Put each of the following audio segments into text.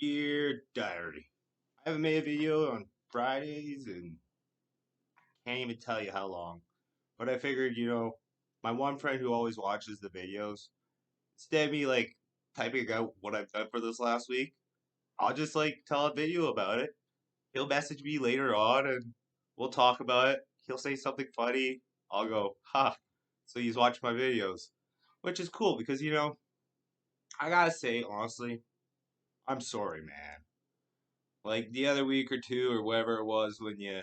Dear Diary, I haven't made a video on Fridays and can't even tell you how long. But I figured, my one friend who always watches the videos, instead of me typing out what I've done for this last week, I'll just tell a video about it. He'll message me later on and we'll talk about it. He'll say something funny. I'll go, ha. So he's watched my videos, which is cool because, I gotta say, honestly, I'm sorry, man. Like the other week or two or whatever it was when you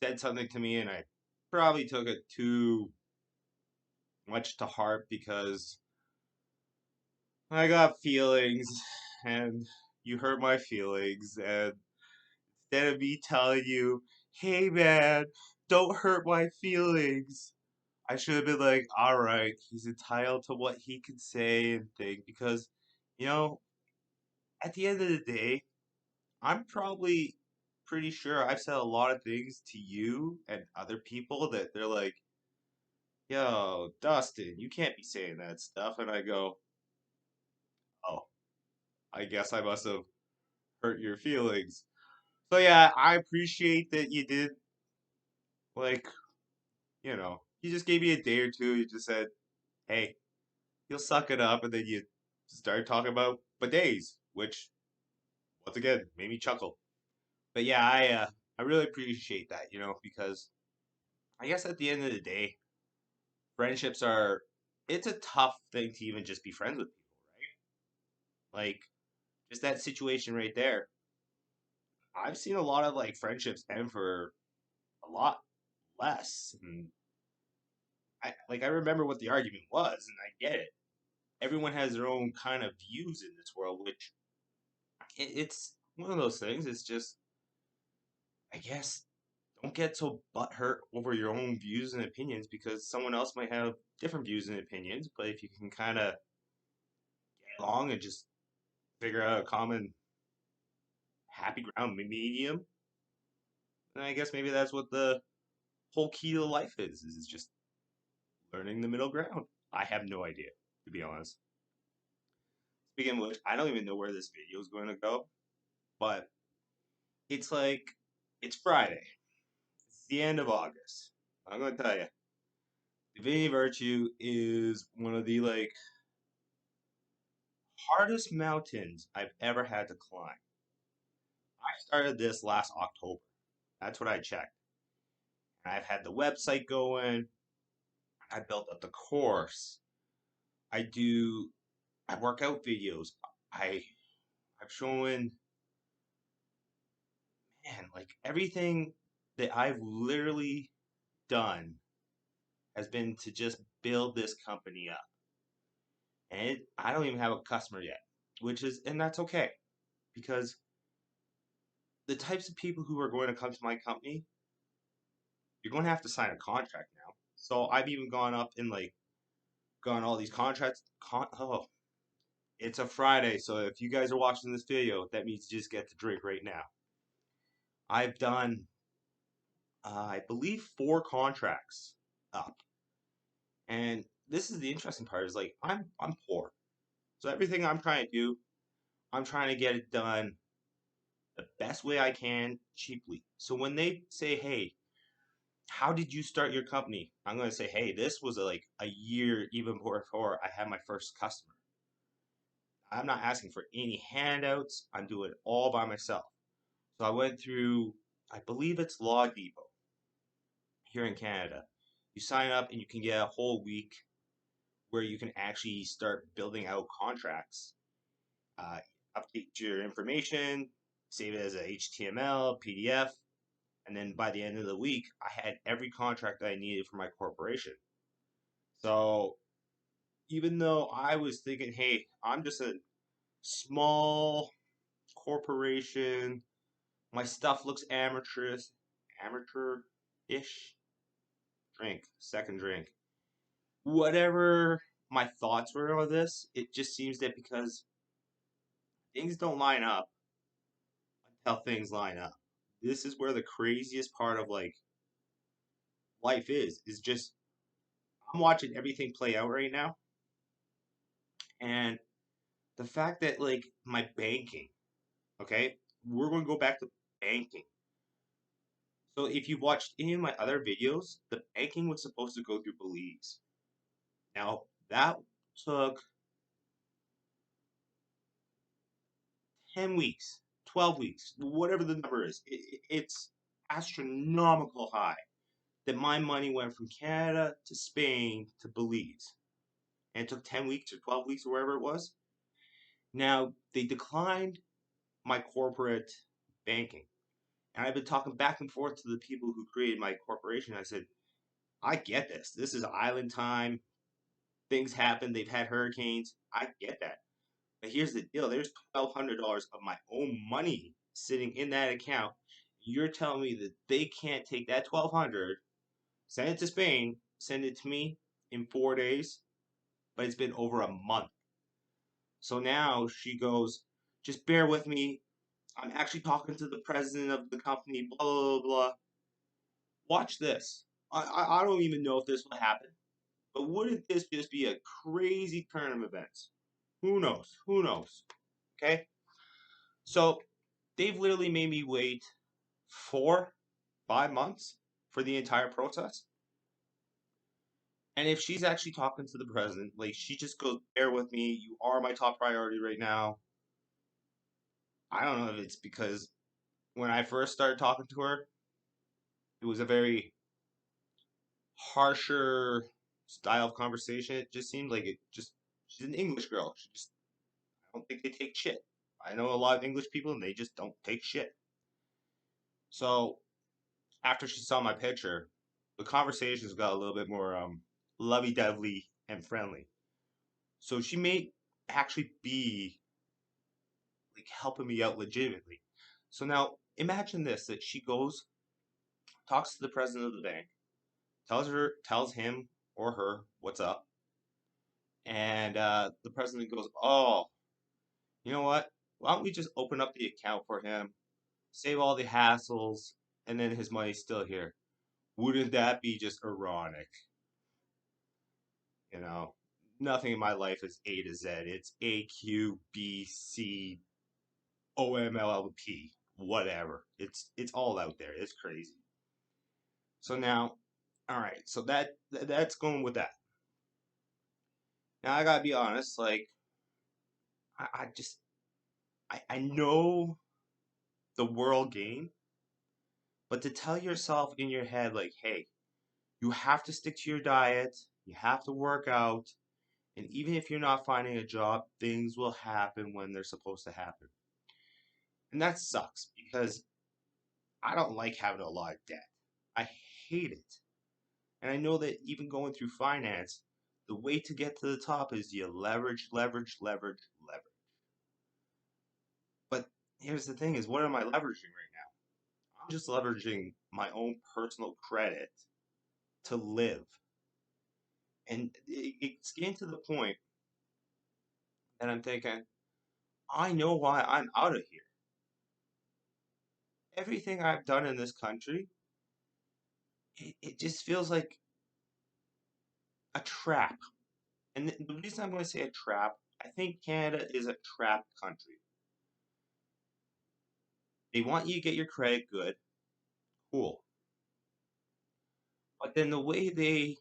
said something to me and I probably took it too much to heart because I got feelings and you hurt my feelings and instead of me telling you, hey man, don't hurt my feelings, I should have been like, alright, he's entitled to what he can say and think because, you know, at the end of the day, I'm probably pretty sure I've said a lot of things to you and other people that they're like, yo, Dustin, you can't be saying that stuff. And I go, oh, I guess I must have hurt your feelings. So yeah, I appreciate that you did, like, you just gave me a day or two. You just said, hey, you'll suck it up. And then you started talking about bidets, which, once again, made me chuckle. But yeah, I really appreciate that, because I guess at the end of the day, friendships are, it's a tough thing to even just be friends with people, right? Like, just that situation right there. I've seen a lot of friendships end for a lot less. And I remember what the argument was, and I get it. Everyone has their own kind of views in this world, which it's one of those things. It's just, I guess, don't get so butthurt over your own views and opinions because someone else might have different views and opinions. But if you can kind of get along and just figure out a common happy ground medium, then I guess maybe that's what the whole key to life is just learning the middle ground. I have no idea, to be honest. Speaking of which, I don't even know where this video is going to go, but it's it's Friday. It's the end of August. I'm going to tell you, Divinity Virtue is one of the hardest mountains I've ever had to climb. I started this last October. That's what I checked. And I've had the website going. I built up the course. I do. I work out videos. I I've shown man, everything that I've literally done has been to just build this company up. And I don't even have a customer yet, and that's okay because the types of people who are going to come to my company, you're going to have to sign a contract now. So I've even gone up and gone all these contracts. Oh, it's a Friday, so if you guys are watching this video, that means you just get to drink right now. I've done, I believe, 4 contracts up. And this is the interesting part is I'm poor. So everything I'm trying to do, I'm trying to get it done the best way I can cheaply. So when they say, "Hey, how did you start your company?" I'm going to say, "Hey, this was a year even before I had my first customer. I'm not asking for any handouts. I'm doing it all by myself." So I went through, I believe it's Law Depot here in Canada. You sign up and you can get a whole week where you can actually start building out contracts, uh, update your information, save it as a HTML, PDF, and then by the end of the week, I had every contract that I needed for my corporation. So even though I was thinking, hey, I'm just a small corporation, my stuff looks amateur-ish. Drink, second drink. Whatever my thoughts were on this, it just seems that because things don't line up until things line up. This is where the craziest part of life is just I'm watching everything play out right now, and The fact that like my banking, okay, we're going to go back to banking. So if you've watched any of my other videos, the banking was supposed to go through Belize. Now that took 10 weeks, 12 weeks, whatever the number is. It's astronomical high that my money went from Canada to Spain to Belize. And it took 10 weeks or 12 weeks or wherever it was. Now they declined my corporate banking. And I've been talking back and forth to the people who created my corporation. I said, I get this. This is island time. Things happen. They've had hurricanes. I get that. But here's the deal: there's $1,200 of my own money sitting in that account. You're telling me that they can't take that 1,200, send it to Spain, send it to me in 4 days, but it's been over a month. So now she goes, just bear with me. I'm actually talking to the president of the company, blah, blah, blah, blah. Watch this. I don't even know if this will happen, but wouldn't this just be a crazy turn of events? Who knows? Who knows? Okay? So they've literally made me wait 4, 5 months for the entire process. And if she's actually talking to the president, like she just goes, bear with me, you are my top priority right now. I don't know if it's because when I first started talking to her, it was a very harsher style of conversation. It just seemed like she's an English girl. I don't think they take shit. I know a lot of English people and they just don't take shit. So after she saw my picture, the conversations got a little bit more lovey-dovey and friendly. So she may actually be like helping me out legitimately. So now imagine this: that she goes, talks to the president of the bank, tells him or her what's up, and the president goes, "Oh, you know what? Why don't we just open up the account for him, save all the hassles, and then his money's still here." Wouldn't that be just ironic? You know, nothing in my life is A to Z. It's AQBCOMLLP, whatever. It's all out there. It's crazy. So now, all right. So that's going with that. Now I gotta be honest. Like I just I know the world game, but to tell yourself in your head like, hey, you have to stick to your diet. You have to work out. And even if you're not finding a job, things will happen when they're supposed to happen. And that sucks because I don't like having a lot of debt. I hate it. And I know that even going through finance, the way to get to the top is you leverage, leverage, leverage, leverage. But here's the thing is what am I leveraging right now? I'm just leveraging my own personal credit to live. And it's getting to the point that I'm thinking, I know why I'm out of here. Everything I've done in this country, it just feels like a trap. And the reason I'm going to say a trap, I think Canada is a trap country. They want you to get your credit good, cool. But then the way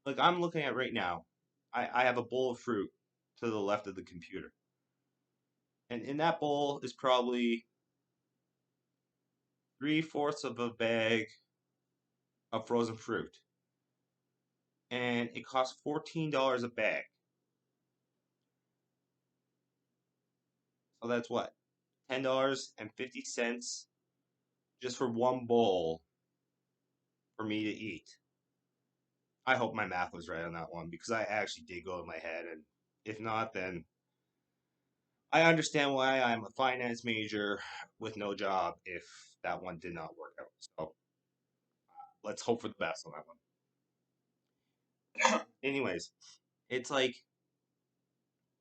like I'm looking at right now, I have a bowl of fruit to the left of the computer. And in that bowl is probably 3/4 of a bag of frozen fruit. And it costs $14 a bag. So that's what? $10.50 just for one bowl for me to eat. I hope my math was right on that one because I actually did go in my head. And if not, then I understand why I'm a finance major with no job if that one did not work out. So let's hope for the best on that one. Anyways, it's like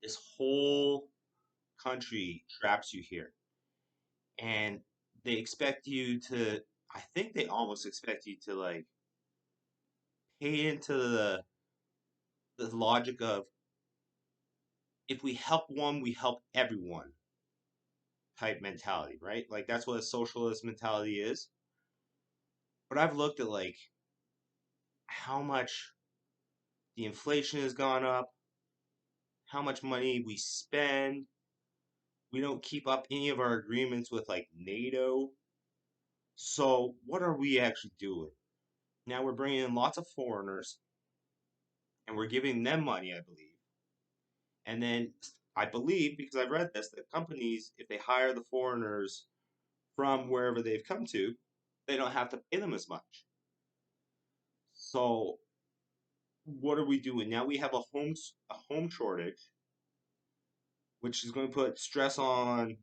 this whole country traps you here. And they expect you to, I think they almost expect you to like pay into the logic of if we help one, we help everyone type mentality, right? Like that's what a socialist mentality is. But I've looked at like how much the inflation has gone up, how much money we spend. We don't keep up any of our agreements with like NATO. So what are we actually doing? Now we're bringing in lots of foreigners and we're giving them money, I believe. And then I believe, because I've read this, that companies, if they hire the foreigners from wherever they've come to, they don't have to pay them as much. So what are we doing? Now we have a home shortage, which is going to put stress on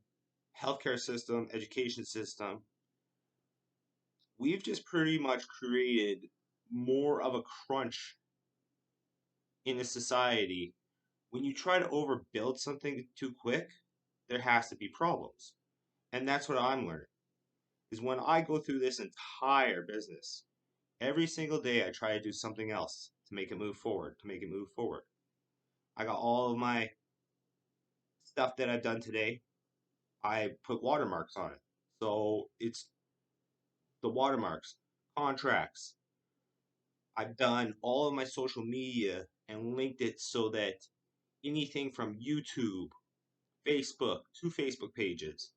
healthcare system, education system. We've just pretty much created more of a crunch in a society. When you try to overbuild something too quick, there has to be problems. And that's what I'm learning. Is when I go through this entire business, every single day I try to do something else to make it move forward, to make it move forward. I got all of my stuff that I've done today. I put watermarks on it. So it's the watermarks, contracts. I've done all of my social media and linked it so that anything from YouTube, Facebook, two Facebook pages,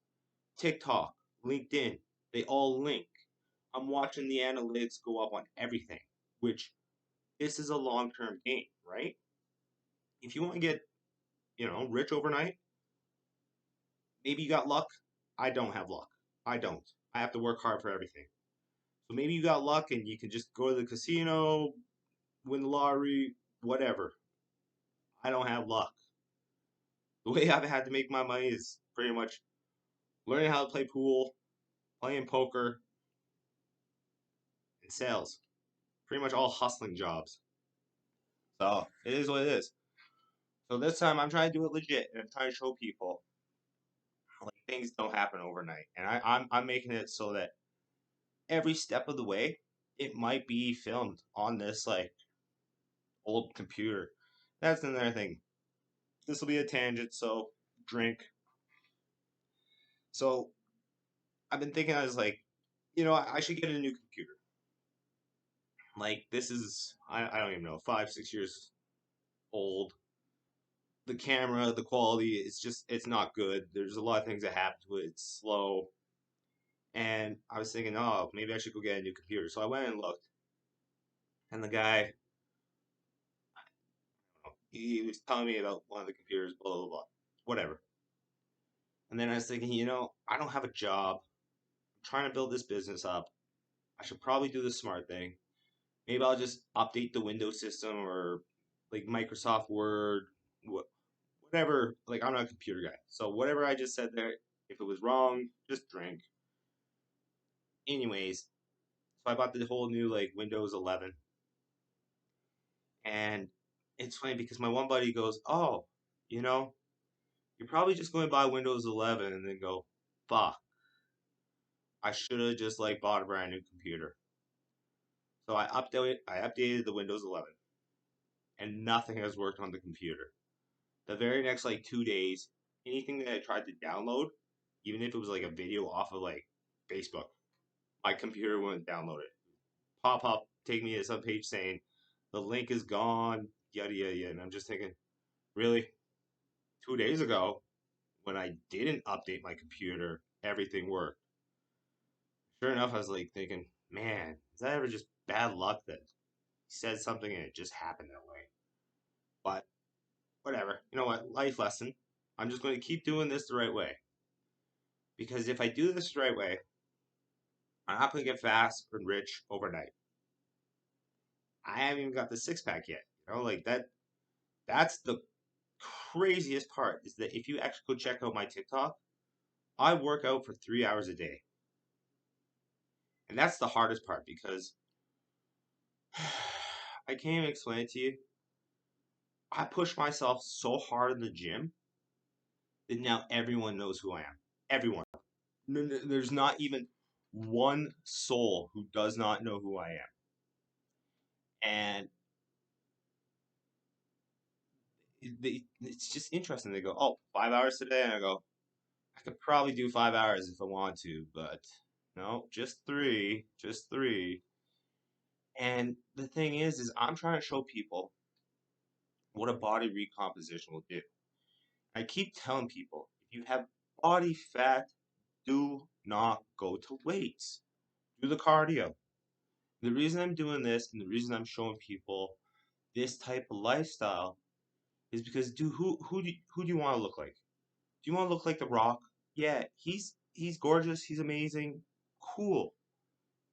TikTok, LinkedIn, they all link. I'm watching the analytics go up on everything, which this is a long-term game, right? If you want to get, rich overnight, maybe you got luck. I don't have luck. I don't. I have to work hard for everything. So maybe you got luck and you can just go to the casino, win the lottery, whatever. I don't have luck. The way I've had to make my money is pretty much learning how to play pool, playing poker, and sales. Pretty much all hustling jobs. So it is what it is. So this time I'm trying to do it legit and I'm trying to show people like things don't happen overnight. And I'm making it so that every step of the way it might be filmed on this like old computer. That's another thing. This will be a tangent, so drink. So I've been thinking I was like, I should get a new computer. Like this is I don't even know, 5, 6 years old. The camera, the quality, it's not good. There's a lot of things that happen to it. It's slow. And I was thinking, oh, maybe I should go get a new computer. So I went and looked, and the guy, he was telling me about one of the computers, blah blah blah, whatever. And then I was thinking, I don't have a job. I'm trying to build this business up. I should probably do the smart thing. Maybe I'll just update the Windows system or like Microsoft Word, whatever. Like I'm not a computer guy, so whatever I just said there, if it was wrong, just drink. Anyways, so I bought the whole new like Windows 11, and it's funny because my one buddy goes, "Oh, you know, you're probably just going to buy Windows 11 and then go, fuck, I should have just like bought a brand new computer." So I updated the Windows 11, and nothing has worked on the computer. The very next like 2 days, anything that I tried to download, even if it was like a video off of like Facebook, my computer wouldn't download it. Pop up, take me to some page saying the link is gone, yada yada yada. And I'm just thinking, really? 2 days ago, when I didn't update my computer, everything worked. Sure enough, I was like thinking, man, is that ever just bad luck that he said something and it just happened that way? But whatever. You know what? Life lesson. I'm just going to keep doing this the right way. Because if I do this the right way, I'm not going to get fast and rich overnight. I haven't even got the six pack yet. Like that. That's the craziest part is that if you actually go check out my TikTok, I work out for 3 hours a day. And that's the hardest part because I can't even explain it to you. I push myself so hard in the gym that now everyone knows who I am. Everyone. There's not even one soul who does not know who I am. And it's just interesting. They go, oh, 5 hours today, and I go, I could probably do 5 hours if I want to, but no, just three. And the thing is I'm trying to show people what a body recomposition will do. I keep telling people, if you have body fat, do not go to weights. Do the cardio. The reason I'm doing this and the reason I'm showing people this type of lifestyle is because, dude, who do you want to look like? Do you want to look like The Rock? Yeah, he's gorgeous, he's amazing, cool.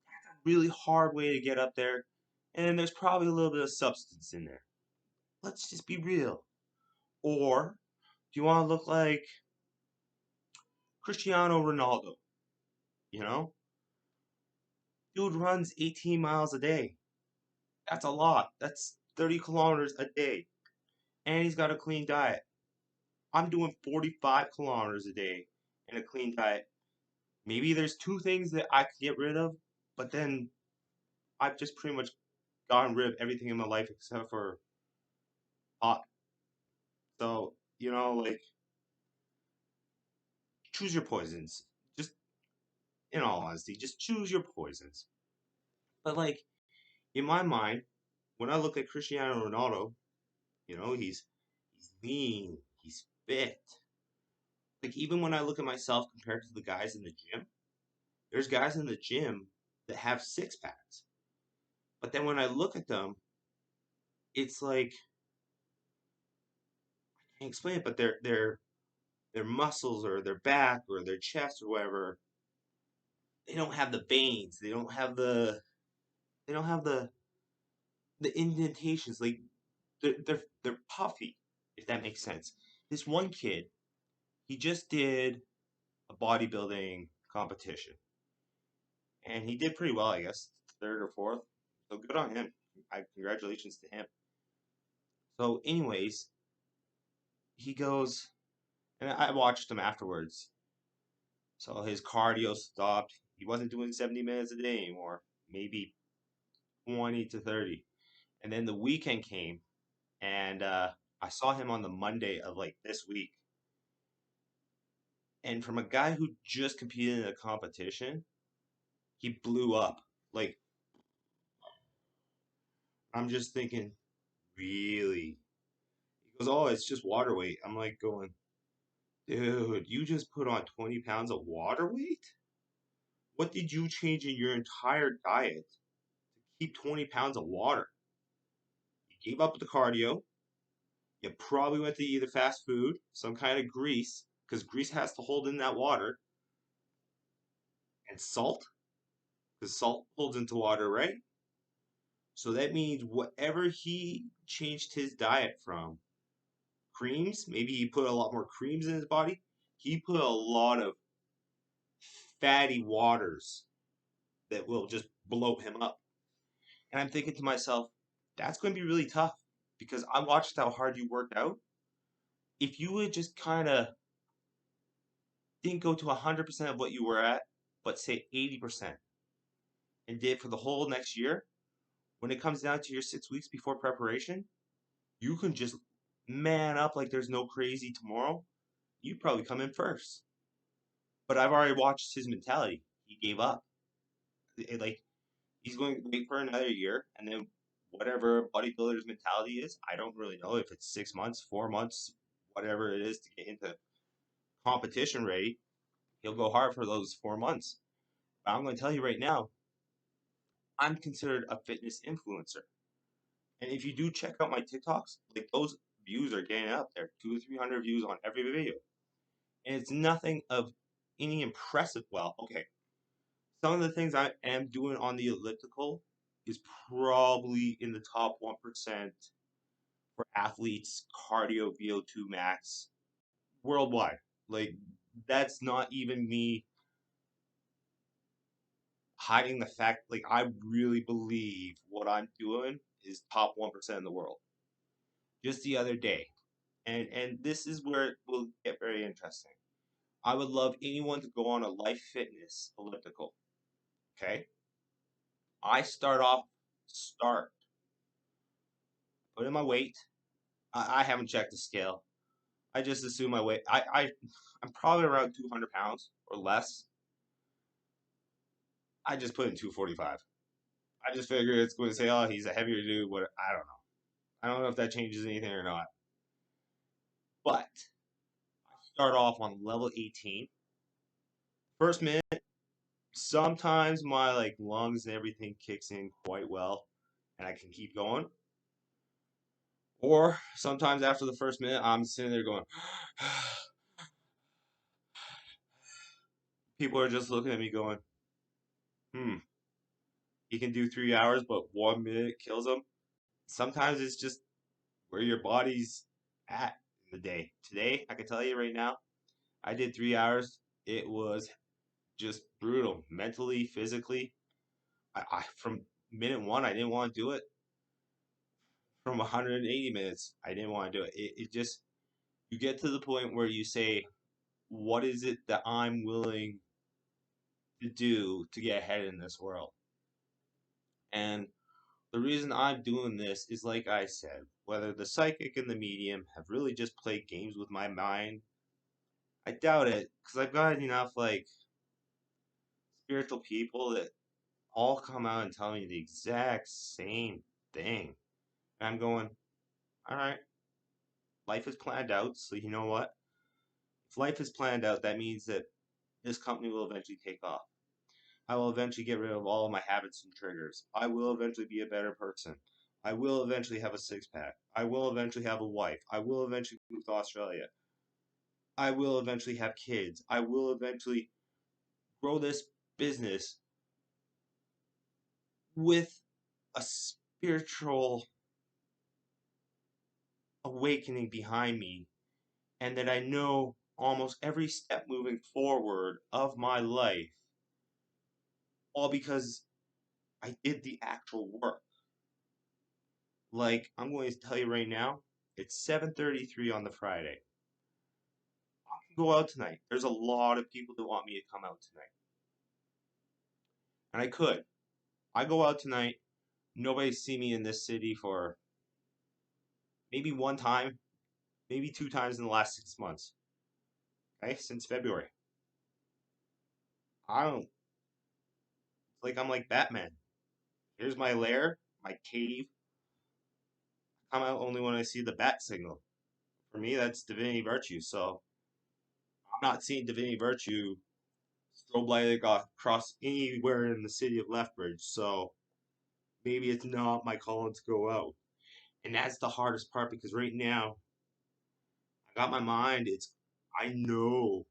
That's a really hard way to get up there, and there's probably a little bit of substance in there. Let's just be real. Or do you want to look like Cristiano Ronaldo? You know, dude runs 18 miles a day. That's a lot. That's 30 kilometers a day, and he's got a clean diet. I'm doing 45 kilometers a day and a clean diet. Maybe there's two things that I could get rid of, but then I've just pretty much gotten rid of everything in my life except for pot. So, like, choose your poisons. Just, in all honesty, just choose your poisons. But, like, in my mind, when I look at Cristiano Ronaldo, he's lean, he's fit. Like, even when I look at myself compared to the guys in the gym, there's guys in the gym that have six packs. But then when I look at them, it's like, I can't explain it, but their muscles or their back or their chest or whatever, they don't have the veins. They don't have the indentations. Like, they're puffy, if that makes sense. This one kid, he just did a bodybuilding competition, and he did pretty well, I guess, third or fourth. So good on him. Congratulations to him. So, anyways, he goes, and I watched him afterwards. So his cardio stopped. He wasn't doing 70 minutes a day anymore, maybe 20 to 30. And then the weekend came, and I saw him on the Monday of like this week. And from a guy who just competed in a competition, he blew up. Like, I'm just thinking, really? He goes, oh, it's just water weight. I'm like going, dude, you just put on 20 pounds of water weight? What did you change in your entire diet to keep 20 pounds of water? You gave up the cardio. You probably went to either fast food, some kind of grease, because grease has to hold in that water, and salt, because salt holds into water, right? So that means whatever he changed his diet from, creams, maybe he put a lot more creams in his body, he put a lot of fatty waters that will just bloat him up. And I'm thinking to myself, that's going to be really tough because I watched how hard you worked out. If you would just kind of didn't go to 100% of what you were at, but say 80%, and did for the whole next year, when it comes down to your 6 weeks before preparation, you can just man up like there's no crazy tomorrow. You probably come in first. But I've already watched his mentality. He gave up. Like, he's going to wait for another year, and then whatever bodybuilder's mentality is, I don't really know if it's 6 months, 4 months, whatever it is to get into competition ready. He'll go hard for those 4 months. But I'm going to tell you right now, I'm considered a fitness influencer. And if you do check out my TikToks, like, those views are getting up there, 200 to 300 views on every video. And it's nothing of any impressive. Well, okay. Some of the things I am doing on the elliptical is probably in the top 1% for athletes cardio VO2 max worldwide. Like, that's not even me hiding the fact, like, I really believe what I'm doing is top 1% in the world. Just the other day, and this is where it will get very interesting. I would love anyone to go on a life fitness elliptical. Okay, I start, put in my weight, I haven't checked the scale. I just assume my weight. I'm probably around 200 pounds or less. I just put in 245. I just figure it's going to say, oh, he's a heavier dude. What? I don't know. I don't know if that changes anything or not. But I start off on level 18. First minute, sometimes my like lungs and everything kicks in quite well, and I can keep going. Or sometimes after the first minute, I'm sitting there going, people are just looking at me going, hmm, he can do 3 hours, but 1 minute kills him. Sometimes it's just where your body's at in the day. Today, I can tell you right now, I did 3 hours. It was just brutal, mentally, physically. I from minute one, I didn't want to do it. From 180 minutes, I didn't want to do it. It just you get to the point where you say, what is it that I'm willing to do to get ahead in this world? And the reason I'm doing this is like I said, whether the psychic and the medium have really just played games with my mind, I doubt it, because I've got enough like spiritual people that all come out and tell me the exact same thing. And I'm going, all right, life is planned out, so you know what? If life is planned out, that means that this company will eventually take off. I will eventually get rid of all of my habits and triggers. I will eventually be a better person. I will eventually have a six pack. I will eventually have a wife. I will eventually move to Australia. I will eventually have kids. I will eventually grow this business with a spiritual awakening behind me, and that I know almost every step moving forward of my life, all because I did the actual work. Like, I'm going to tell you right now, it's 7:33 on the Friday. I can go out tonight. There's a lot of people that want me to come out tonight. And I could. I go out tonight. Nobody's seen me in this city for maybe one time, maybe two times in the last 6 months. Okay, since February. I don't like I'm like Batman. Here's my lair, my cave. I come out only when I see the bat signal. For me, that's divinity virtue. So I'm not seeing divinity virtue strobe lighted across anywhere in the city of Lethbridge. So maybe it's not my calling to go out. And that's the hardest part because right now I got my mind. I know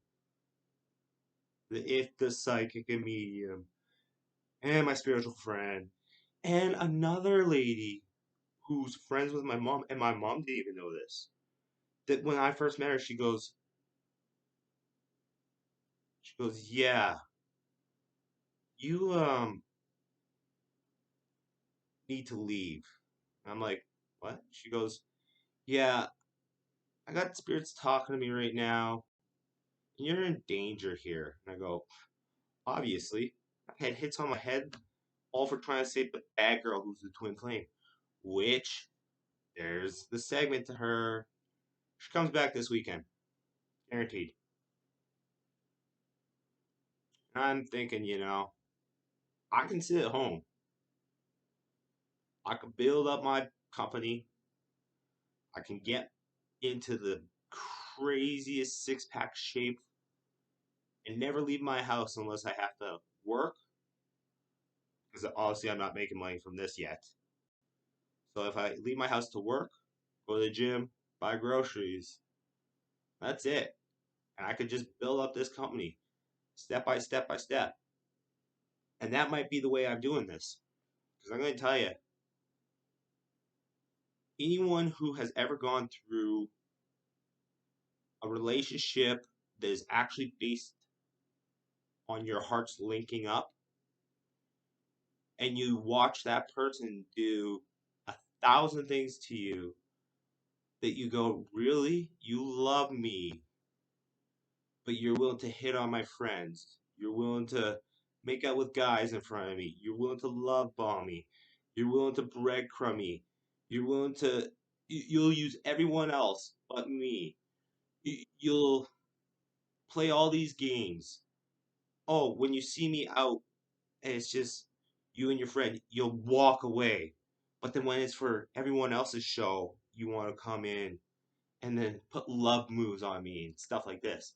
that if the psychic and medium and my spiritual friend and another lady who's friends with my mom, and my mom didn't even know this. That when I first met her, she goes, yeah, you need to leave. And I'm like, what? She goes, yeah, I got spirits talking to me right now. And you're in danger here. And I go, obviously. I've had hits on my head, all for trying to save the bad girl who's the twin flame. Which, there's the segment to her. She comes back this weekend. Guaranteed. And I'm thinking, I can sit at home. I can build up my company. I can get into the craziest six pack shape and never leave my house unless I have to work. Because obviously I'm not making money from this yet. So if I leave my house to work, go to the gym, buy groceries, that's it. And I could just build up this company step by step by step. And that might be the way I'm doing this. Because I'm going to tell you, anyone who has ever gone through a relationship that is actually based on your hearts linking up, and you watch that person do 1,000 things to you that you go, really? You love me, but you're willing to hit on my friends. You're willing to make out with guys in front of me. You're willing to love bomb me. You're willing to breadcrumb me. You're willing to You'll use everyone else but me. You'll play all these games. Oh, when you see me out and it's just you and your friend, you'll walk away. But then when it's for everyone else's show, you want to come in and then put love moves on me and stuff like this.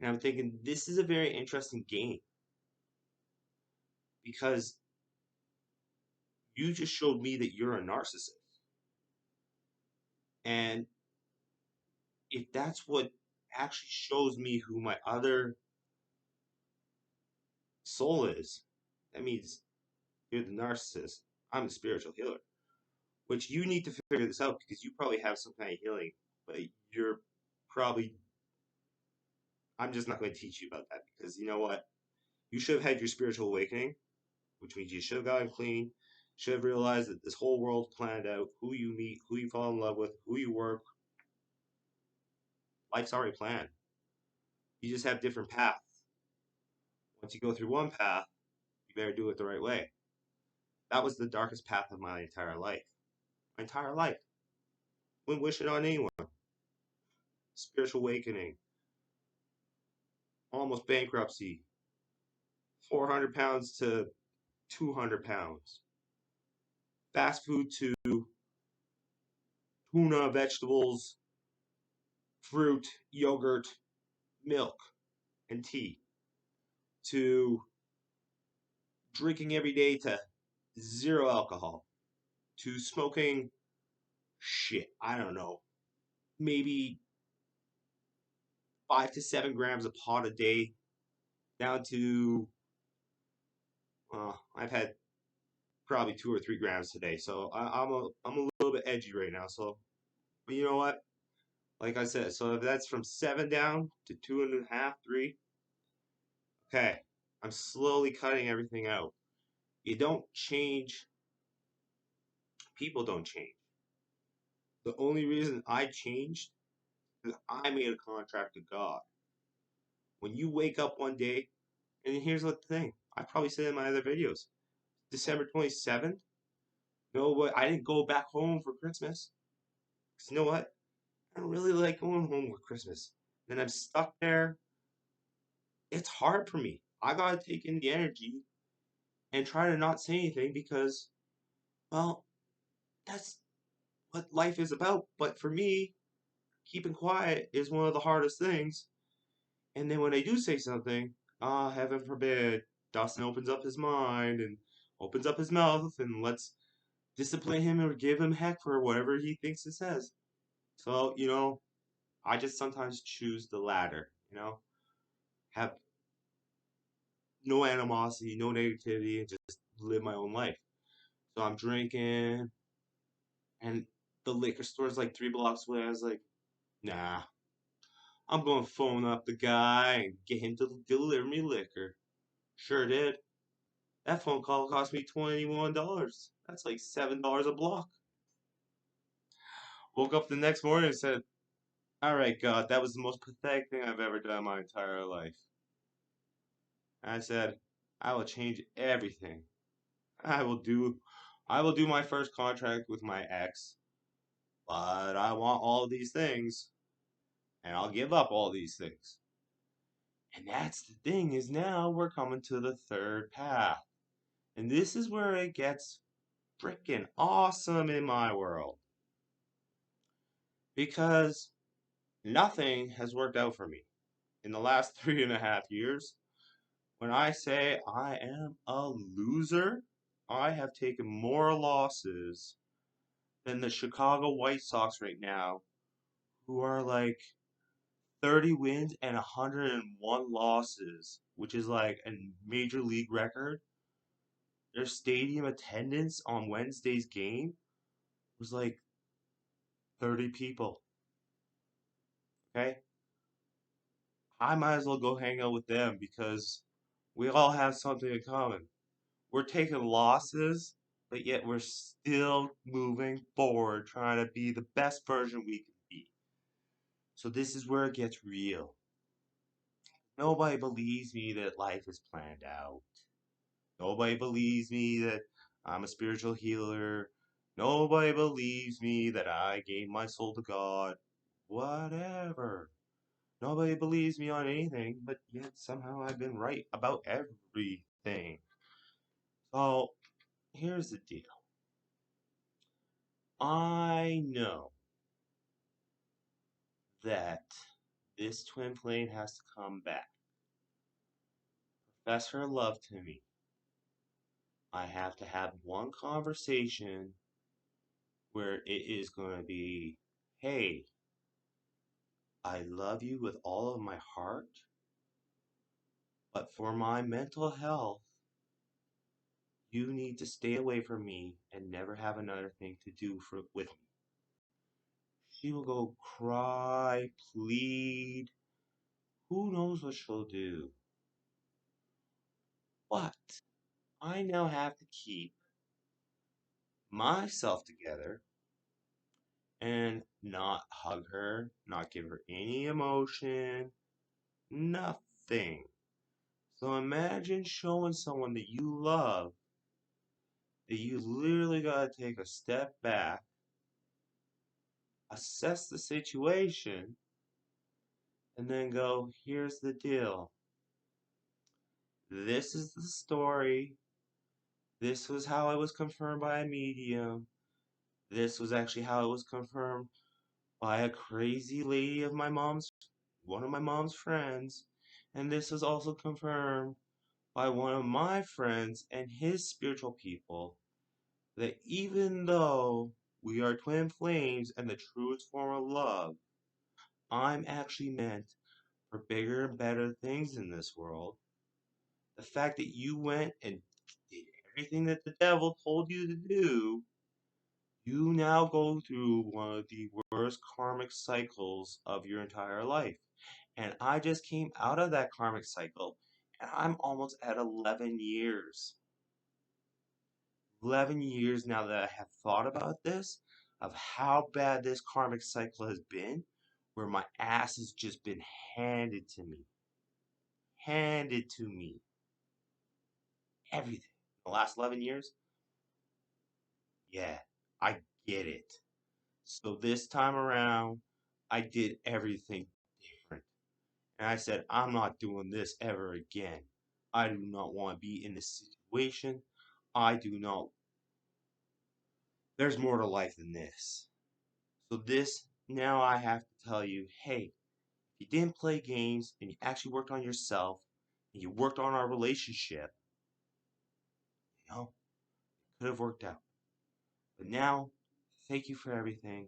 And I'm thinking, this is a very interesting game because you just showed me that you're a narcissist. And if that's what actually shows me who my other soul is, that means you're the narcissist. I'm the spiritual healer, which you need to figure this out because you probably have some kind of healing, but you're probably, I'm just not going to teach you about that because you know what? You should have had your spiritual awakening, which means you should have gotten clean, should have realized that this whole world's planned out, who you meet, who you fall in love with, who you work, life's already planned. You just have different paths. Once you go through one path, you better do it the right way. That was the darkest path of my entire life. My entire life. Wouldn't wish it on anyone. Spiritual awakening, almost bankruptcy, 400 pounds to 200 pounds, fast food to tuna, vegetables, fruit, yogurt, milk, and tea, to drinking every day to zero alcohol, to smoking shit, I don't know, maybe 5 to 7 grams of pot a day, down to, I've had probably 2 or 3 grams today. So I'm a little bit edgy right now. So, but you know what? Like I said, so if that's from 7 down to 2.5, 3, okay, I'm slowly cutting everything out. You don't change, people don't change. The only reason I changed is I made a contract with God. When you wake up one day, and here's what the thing, I probably said in my other videos, December 27th, no, what, I didn't go back home for Christmas. Because you know what? I don't really like going home for Christmas. Then I'm stuck there. It's hard for me. I gotta take in the energy and try to not say anything because, well, that's what life is about. But for me, keeping quiet is one of the hardest things. And then when I do say something, heaven forbid, Dustin opens up his mind and opens up his mouth and let's discipline him or give him heck for whatever he thinks it says. So, I just sometimes choose the latter, have no animosity, no negativity, and just live my own life. So I'm drinking, and the liquor store is like 3 blocks away. I was like, nah, I'm going to phone up the guy and get him to deliver me liquor. Sure did. That phone call cost me $21. That's like $7 a block. Woke up the next morning and said, all right, God, that was the most pathetic thing I've ever done in my entire life. And I said, I will change everything. I will do I will do my first contract with my ex, but I want all these things, and I'll give up all these things. And that's the thing is now we're coming to the third path. And this is where it gets freaking awesome in my world. Because nothing has worked out for me. In the last 3.5 years, when I say I am a loser, I have taken more losses than the Chicago White Sox right now, who are like 30 wins and 101 losses, which is like a major league record. Their stadium attendance on Wednesday's game was like 30 people. Okay? I might as well go hang out with them because we all have something in common. We're taking losses, but yet we're still moving forward, trying to be the best version we can be. So this is where it gets real. Nobody believes me that life is planned out. Nobody believes me that I'm a spiritual healer. Nobody believes me that I gave my soul to God. Whatever. Nobody believes me on anything, but yet somehow I've been right about everything. So here's the deal. I know that this twin flame has to come back. Profess her love to me. I have to have one conversation where it is going to be, hey, I love you with all of my heart, but for my mental health, you need to stay away from me and never have another thing to do with me. She will go cry, plead, who knows what she'll do. But I now have to keep myself together and not hug her, not give her any emotion, nothing. So imagine showing someone that you love that you literally gotta take a step back, assess the situation, and then go, here's the deal. This is the story. This was how it was confirmed by a medium. This was actually how it was confirmed by a crazy lady of one of my mom's friends. And this was also confirmed by one of my friends and his spiritual people. That even though we are twin flames and the truest form of love, I'm actually meant for bigger and better things in this world. The fact that you went and did everything that the devil told you to do, you now go through one of the worst karmic cycles of your entire life. And I just came out of that karmic cycle, and I'm almost at 11 years. 11 years now that I have thought about this, of how bad this karmic cycle has been, where my ass has just been handed to me. Handed to me. Everything. The last 11 years? Yeah, I get it. So this time around, I did everything different. And I said, I'm not doing this ever again. I do not want to be in this situation. I do not. There's more to life than this. So this, now I have to tell you, hey, if you didn't play games and you actually worked on yourself and you worked on our relationship, it could have worked out. But now, thank you for everything.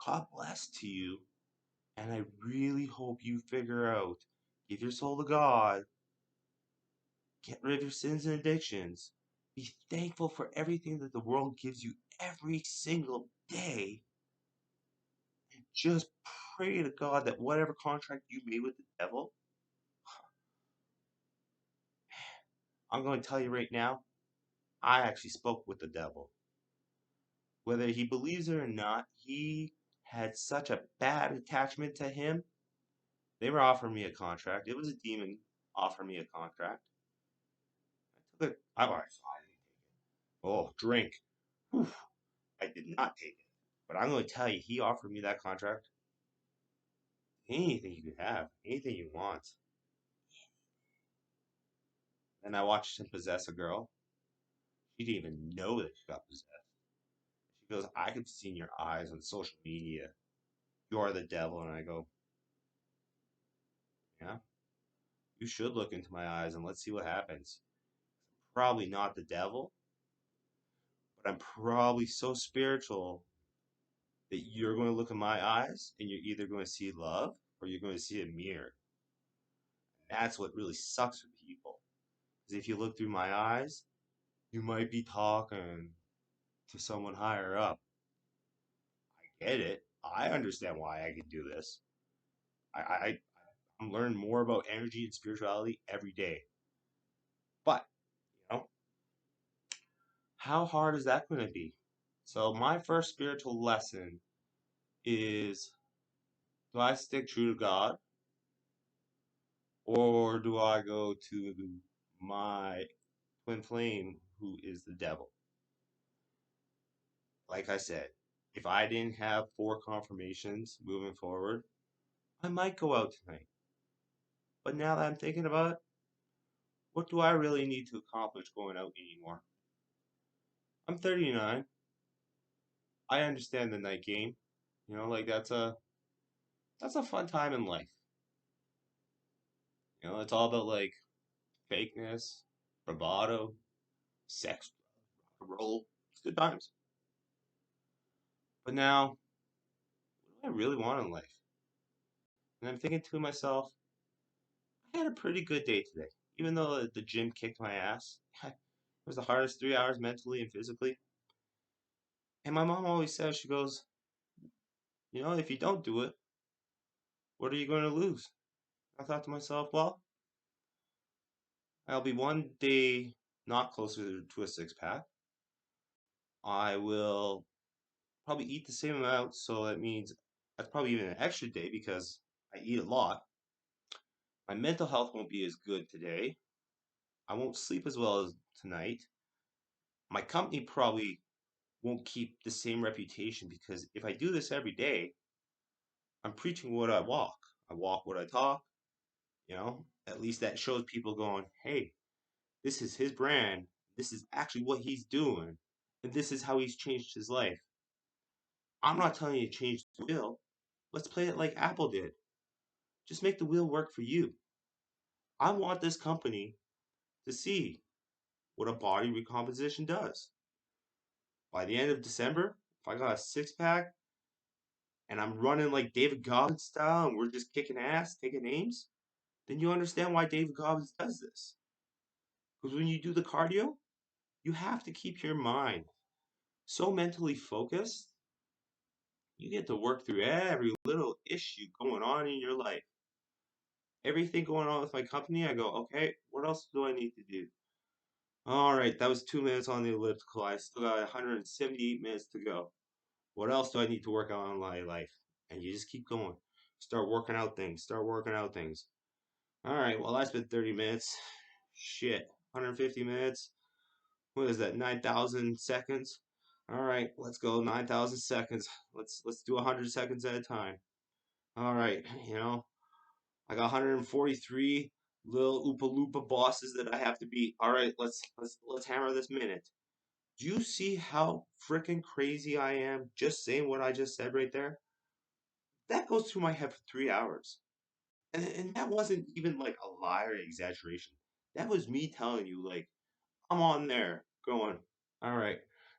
God bless to you. And I really hope you figure out, give your soul to God, get rid of your sins and addictions, be thankful for everything that the world gives you every single day, and just pray to God that whatever contract you made with the devil, I'm going to tell you right now, I actually spoke with the devil. Whether he believes it or not, he had such a bad attachment to him. They were offering me a contract. It was a demon offering me a contract. I took it. I didn't take it. Oh, drink. Whew, I did not take it. But I'm going to tell you, he offered me that contract. Anything you could have, anything you want. And I watched him possess a girl. She didn't even know that she got possessed. She goes, I could see in your eyes on social media. You are the devil. And I go, yeah, you should look into my eyes and let's see what happens. Probably not the devil, but I'm probably so spiritual that you're going to look in my eyes and you're either going to see love or you're going to see a mirror. That's what really sucks for people. Because if you look through my eyes, you might be talking to someone higher up. I get it. I understand why I can do this. I'm learning more about energy and spirituality every day. But, you know, how hard is that going to be? So my first spiritual lesson is, do I stick true to God or do I go to my twin flame who is the devil? like I said, if I didn't have 4 confirmations moving forward, I might go out tonight. But now that I'm thinking about it, what do I really need to accomplish going out anymore? I'm 39. I understand the night game. Like that's a fun time in life. It's all about like fakeness, bravado, sex, rock and roll. It's good times. But now, what do I really want in life? And I'm thinking to myself, I had a pretty good day today. Even though the gym kicked my ass, it was the hardest 3 hours mentally and physically. And my mom always says, she goes, if you don't do it, what are you going to lose? I thought to myself, well, I'll be one day not closer to a six pack. I will probably eat the same amount, so that means that's probably even an extra day because I eat a lot. My mental health won't be as good today. I won't sleep as well as tonight. My company probably won't keep the same reputation because if I do this every day, I'm preaching what I walk. I walk what I talk, At least that shows people going, hey, this is his brand. This is actually what he's doing. And this is how he's changed his life. I'm not telling you to change the wheel. Let's play it like Apple did. Just make the wheel work for you. I want this company to see what a body recomposition does. By the end of December, if I got a six pack and I'm running like David Goggins style and we're just kicking ass, taking names, then you understand why David Goggins does this. Because when you do the cardio, you have to keep your mind so mentally focused, you get to work through every little issue going on in your life. Everything going on with my company, I go, okay, what else do I need to do? All right, that was 2 minutes on the elliptical. I still got 178 minutes to go. What else do I need to work on in my life? And you just keep going. Start working out things. Start working out things. All right, well, that's been 30 minutes. Shit, 150 minutes. What is that? 9,000 seconds. All right, let's go 9,000 seconds. Let's do 100 seconds at a time. All right, I got 143 little Oopa Loopa bosses that I have to beat. All right, let's hammer this minute. Do you see how freaking crazy I am just saying what I just said right there? That goes through my head for 3 hours. And that wasn't even like a lie or exaggeration. That was me telling you, like, I'm on there going, all right,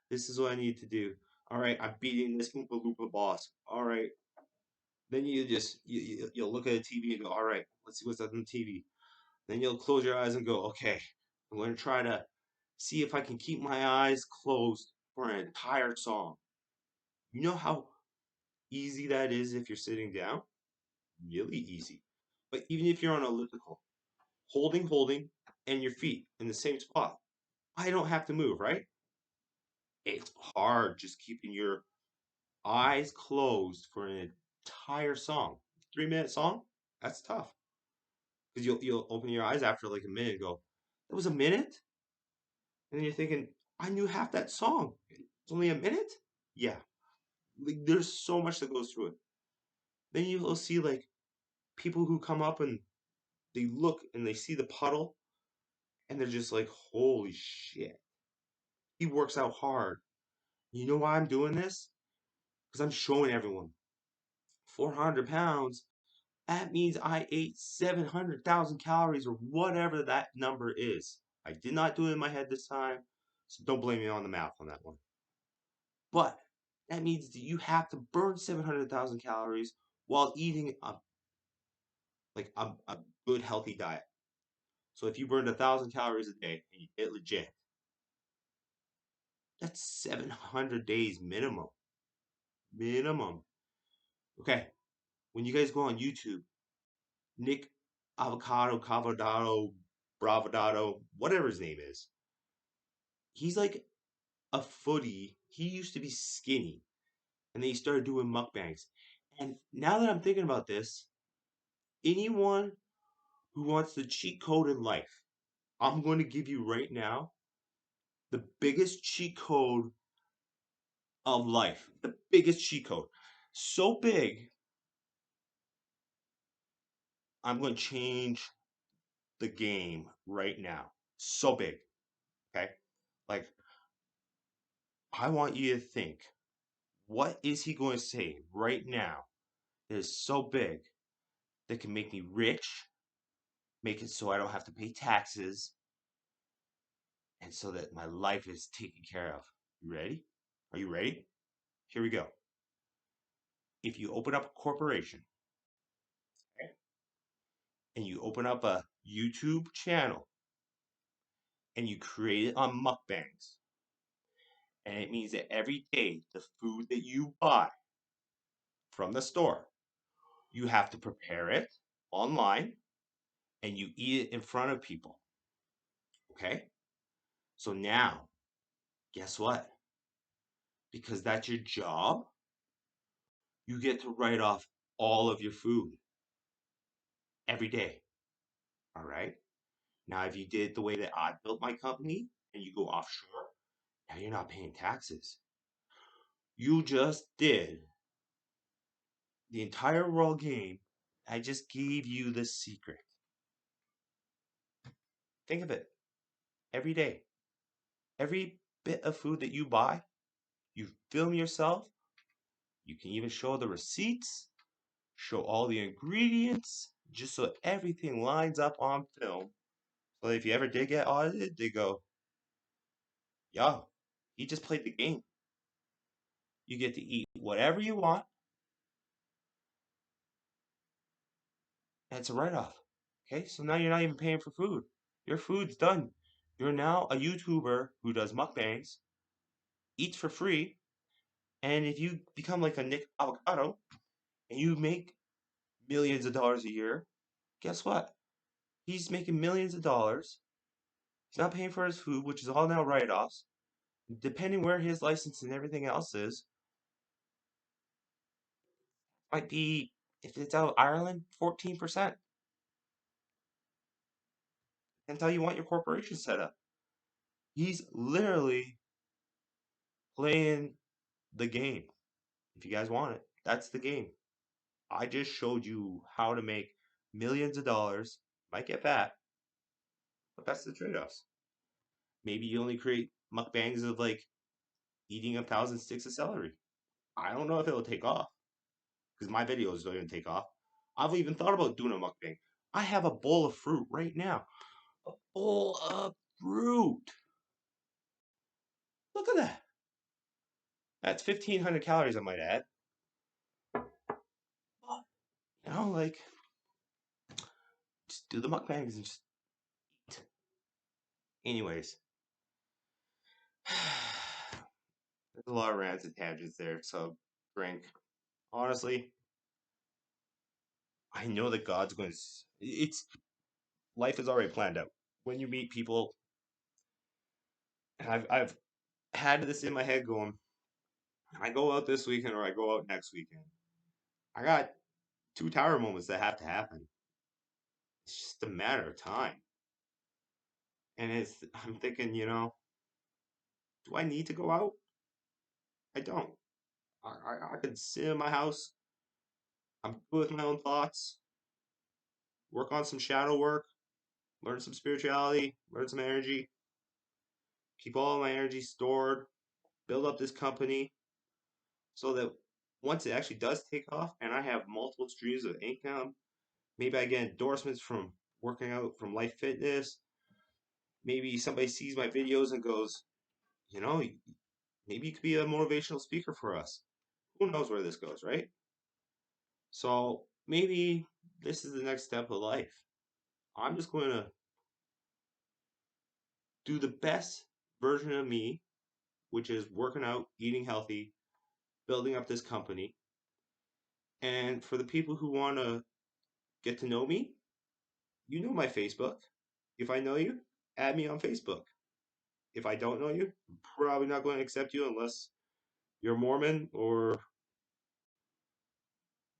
this is what I need to do. All right, I'm beating this Oompa Loompa boss. All right. Then you'll look at the TV and go, all right, let's see what's on the TV. Then you'll close your eyes and go, okay, I'm going to try to see if I can keep my eyes closed for an entire song. You know how easy that is if you're sitting down? Really easy. But even if you're on elliptical, holding, and your feet in the same spot, I don't have to move, right? It's hard just keeping your eyes closed for an entire song. 3 minute song? That's tough. Because you'll open your eyes after like a minute and go, that was a minute? And then you're thinking, I knew half that song. It's only a minute? Yeah. Like there's so much that goes through it. Then you'll see like people who come up and they look and they see the puddle and they're just like, holy shit. He works out hard. You know why I'm doing this? Because I'm showing everyone 400 pounds. That means I ate 700,000 calories or whatever that number is. I did not do it in my head this time, so don't blame me on the math on that one. But that means that you have to burn 700,000 calories while eating a good healthy diet. So if you burned 1,000 calories a day and you get legit, that's 700 days minimum. Minimum. Okay, when you guys go on YouTube, Nick Avocado, Cavadado, Bravadado, whatever his name is, he's like a footy. He used to be skinny, and then he started doing mukbangs. And now that I'm thinking about this, anyone who wants the cheat code in life, I'm going to give you right now the biggest cheat code of life. The biggest cheat code. So big, I'm going to change the game right now. So big. Okay. Like, I want you to think, what is he going to say right now that is so big that can make me rich, make it so I don't have to pay taxes, and so that my life is taken care of? You ready? Are you ready? Here we go. If you open up a corporation, okay, and you open up a YouTube channel and you create it on mukbangs, and it means that every day the food that you buy from the store, you have to prepare it online and you eat it in front of people. Okay? So now, guess what? Because that's your job, you get to write off all of your food every day. All right? Now, if you did the way that I built my company and you go offshore, now you're not paying taxes. You just did the entire world game. I just gave you the secret. Think of it every day. Every bit of food that you buy, you film yourself. You can even show the receipts, show all the ingredients, just so everything lines up on film. So if you ever did get audited, they go, yo, he just played the game. You get to eat whatever you want, and it's a write off. Okay, so now you're not even paying for food. Your food's done. You're now a YouTuber who does mukbangs, eats for free, and if you become like a Nick Avocado and you make millions of dollars a year, guess what? He's making millions of dollars. He's not paying for his food, which is all now write offs. Depending where his license and everything else is, might be, if it's out of Ireland, 14%. That's how you want your corporation set up. He's literally playing the game. If you guys want it, that's the game. I just showed you how to make millions of dollars. Might get fat, but that's the trade offs. Maybe you only create mukbangs of like eating 1,000 sticks of celery. I don't know if it'll take off because my videos don't even take off. I've even thought about doing a mukbang. I have a bowl of fruit right now. A bowl of fruit. Look at that. That's 1,500 calories, I might add. But, like, just do the mukbangs and just eat. Anyways, there's a lot of rants and tangents there, so drink. Honestly, I know that God's going to. It's life is already planned out. When you meet people, and I've had this in my head going, I go out this weekend or I go out next weekend. I got two tower moments that have to happen. It's just a matter of time. And I'm thinking, do I need to go out? I don't. I could sit in my house. I'm good with my own thoughts. Work on some shadow work. Learn some spirituality. Learn some energy. Keep all my energy stored. Build up this company so that once it actually does take off and I have multiple streams of income, maybe I get endorsements from working out from Life Fitness. Maybe somebody sees my videos and goes, you know, maybe you could be a motivational speaker for us. Who knows where this goes, right? So maybe this is the next step of life. I'm just going to do the best version of me, which is working out, eating healthy, building up this company. And for the people who want to get to know me, you know my Facebook. If I know you, add me on Facebook. If I don't know you, I'm probably not going to accept you unless you're Mormon or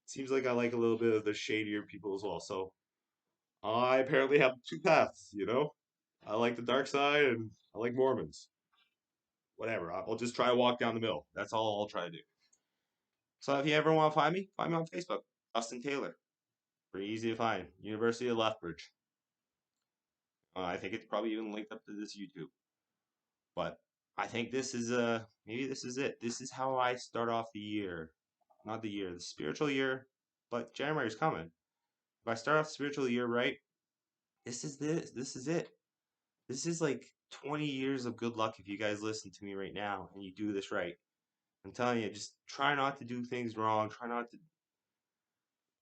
seems like I like a little bit of the shadier people as well. So I apparently have two paths, I like the dark side and I like Mormons. whatever. I'll just try to walk down the middle. That's all I'll try to do. So if you ever want to find me on Facebook, Dustin Taylor. Pretty easy to find. University of Lethbridge. I think it's probably even linked up to this YouTube. But I think this is maybe this is it. This is how I start off the year. Not the year, the spiritual year, but January's coming. If I start off the spiritual year right, this is this. This is it. This is like 20 years of good luck if you guys listen to me right now and you do this right. I'm telling you, just try not to do things wrong. Try not to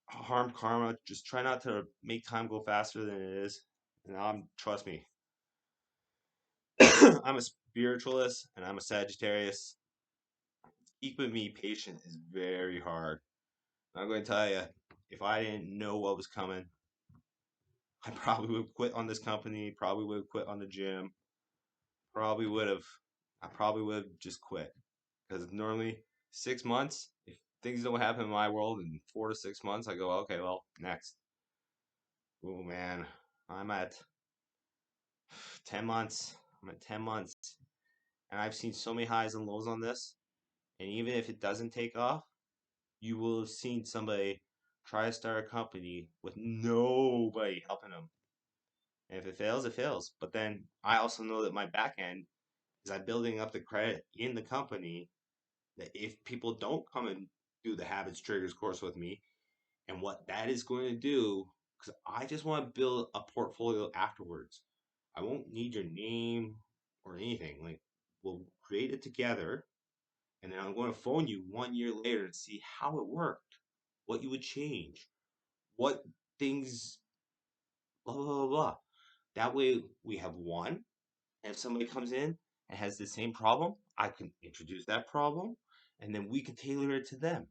harm karma. Just try not to make time go faster than it is. And trust me, I'm a spiritualist and I'm a Sagittarius. Keeping me patient is very hard. I'm going to tell you, if I didn't know what was coming, I probably would quit on this company. Probably would have quit on the gym. Probably would have. I probably would have just quit because normally 6 months. If things don't happen in my world in 4 to 6 months, I go, okay, well, next. Oh man, I'm at 10 months. I'm at 10 months, and I've seen so many highs and lows on this. And even if it doesn't take off, you will have seen somebody try to start a company with nobody helping them. And if it fails, it fails. But then I also know that my back end is I'm building up the credit in the company that if people don't come and do the habits triggers course with me, and what that is going to do, because I just want to build a portfolio afterwards. I won't need your name or anything. Like, we'll create it together, and then I'm going to phone you 1 year later and see how it worked, what you would change, what things, blah, blah, blah, blah. That way we have one. And if somebody comes in and has the same problem, I can introduce that problem and then we can tailor it to them.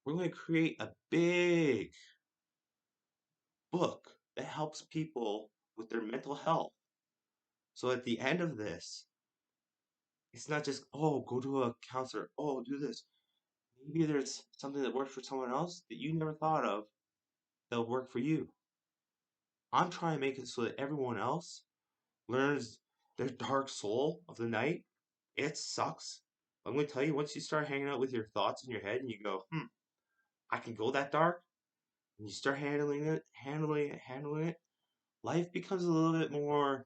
We're going to create a big book that helps people with their mental health. So at the end of this, it's not just, oh, go to a counselor, oh, do this. Maybe there's something that works for someone else that you never thought of that'll work for you. I'm trying to make it so that everyone else learns their dark soul of the night. It sucks. I'm going to tell you, once you start hanging out with your thoughts in your head and you go, I can go that dark, and you start handling it, life becomes a little bit more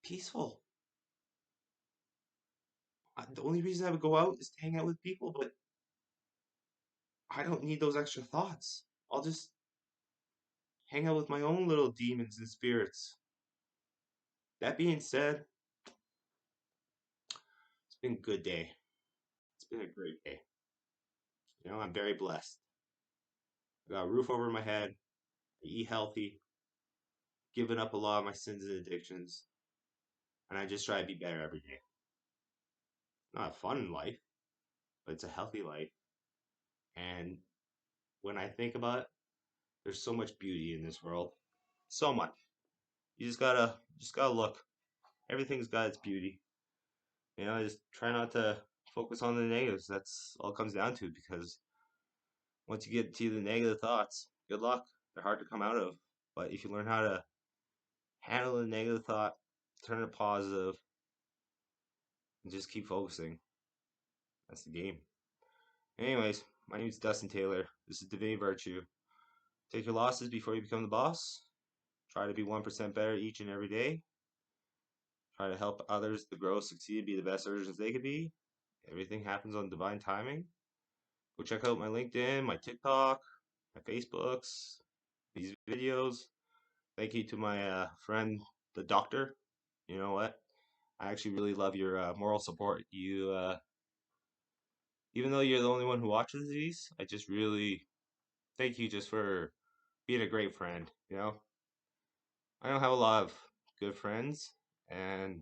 peaceful. The only reason I would go out is to hang out with people, but I don't need those extra thoughts. I'll just hang out with my own little demons and spirits. That being said, it's been a good day. It's been a great day. I'm very blessed. I got a roof over my head. I eat healthy, giving up a lot of my sins and addictions, and I just try to be better every day. Not a fun life, but it's a healthy life. And when I think about it, there's so much beauty in this world. So much. You just gotta look. Everything's got its beauty. Just try not to focus on the negatives. That's all it comes down to because once you get to the negative thoughts, good luck. They're hard to come out of. But if you learn how to handle the negative thought, turn it positive, and just keep focusing, that's the game. Anyways, my name is Dustin Taylor. This is Divinity Virtue. Take your losses before you become the boss. Try to be 1% better each and every day. Try to help others to grow, succeed, be the best versions they could be. Everything happens on divine timing. Go check out my LinkedIn, my TikTok, my Facebooks, these videos. Thank you to my friend, the doctor. You know what? I actually really love your moral support. Even though you're the only one who watches these, I just really thank you just for being a great friend. I don't have a lot of good friends, and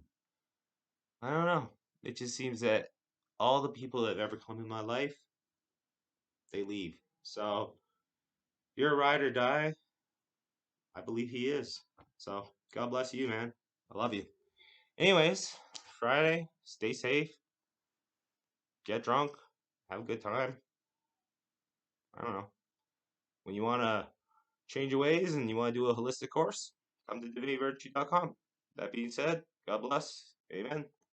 I don't know. It just seems that all the people that have ever come in my life, they leave. So, if you're a ride or die, I believe he is. So, God bless you, man. I love you. Anyways, Friday, stay safe, get drunk, have a good time. I don't know. When you want to change your ways and you want to do a holistic course, come to divinityvirtue.com. That being said, God bless. Amen.